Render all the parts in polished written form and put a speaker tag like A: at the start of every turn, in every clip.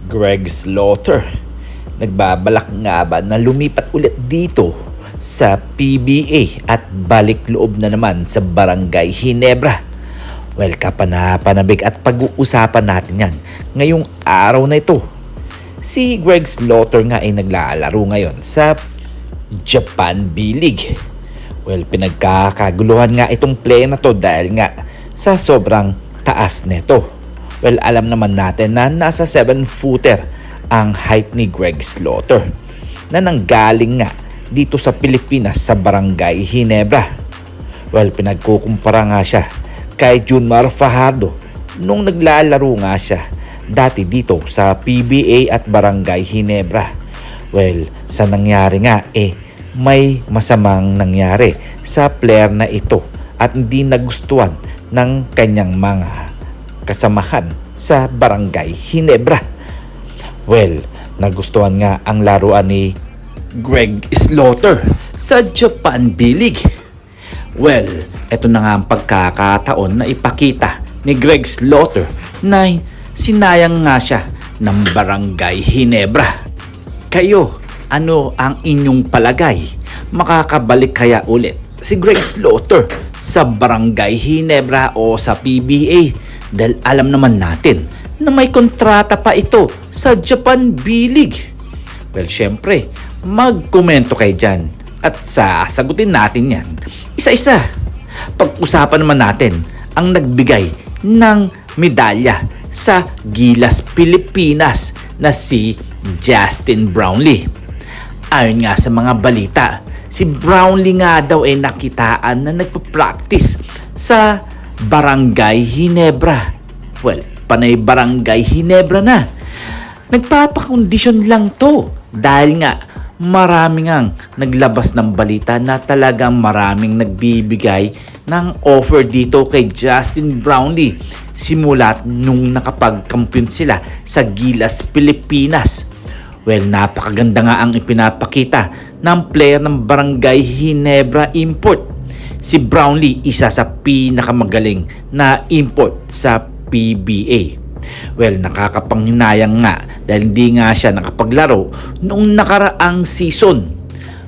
A: Greg Slaughter, nagbabalak nga ba na lumipat ulit dito sa PBA at balik loob na naman sa Barangay Ginebra? Well, kapanapanabik at pag-uusapan natin yan ngayong araw na ito. Si Greg Slaughter nga ay naglalaro ngayon sa Japan B-League. Well, pinagkakaguluhan nga itong play na to dahil nga sa sobrang taas nito. Well, alam naman natin na nasa 7-footer ang height ni Greg Slaughter na nanggaling nga dito sa Pilipinas sa Barangay Ginebra. Well, pinagkukumpara nga siya kay Junmar Fajardo nung naglalaro nga siya dati dito sa PBA at Barangay Ginebra. Well, sa nangyari nga may masamang nangyari sa player na ito at hindi nagustuhan ng kanyang mga kasamahan sa Barangay Ginebra. Well, nagustuhan nga ang laruan ni Greg Slaughter sa Japan B-League. Well, ito na nga ang pagkakataon na ipakita ni Greg Slaughter na sinayang nga siya ng Barangay Ginebra. Kayo, ano ang inyong palagay? Makakabalik kaya ulit si Greg Slaughter sa Barangay Ginebra o sa PBA? Dahil alam naman natin na may kontrata pa ito sa Japan B-League. Well, syempre, magkomento kayo dyan at sasagutin natin yan isa-isa. Pag-usapan naman natin ang nagbigay ng medalya sa Gilas Pilipinas na si Justin Brownlee. Ayon nga sa mga balita, si Brownlee nga daw ay nakitaan na nagpa-practice sa Barangay Ginebra. Well, panay Barangay Ginebra na. Nagpapakondisyon lang to dahil nga maraming ang naglabas ng balita na talagang maraming nagbibigay ng offer dito kay Justin Brownlee simula nung nakapagkampiyon sila sa Gilas Pilipinas. Well, napakaganda nga ang ipinapakita ng player ng Barangay Ginebra import. Si Brownlee, isa sa pinakamagaling na import sa PBA. Well, nakakapanghinayang nga dahil hindi nga siya nakapaglaro noong nakaraang season.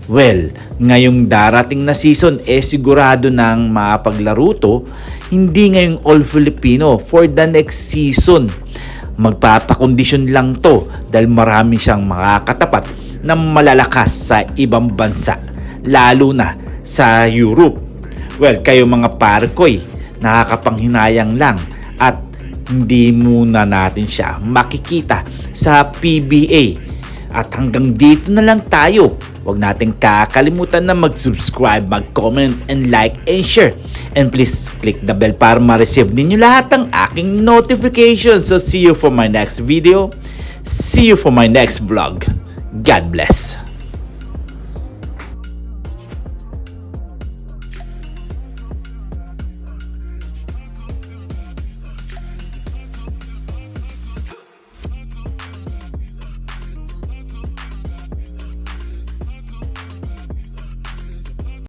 A: Well, ngayong darating na season, sigurado nang mapaglaro to, hindi ngayong All Filipino for the next season. Magpapakondisyon lang to dahil marami siyang makakatapat na malalakas sa ibang bansa, lalo na sa Europe. Well, kayo mga parkoy, nakakapanghinayang lang at hindi muna natin siya makikita sa PBA. At hanggang dito na lang tayo. Huwag natin kakalimutan na mag-subscribe, mag-comment, and like, and share. And please click the bell para ma-receive ninyo lahat ng aking notifications. So see you for my next video. See you for my next vlog. God bless.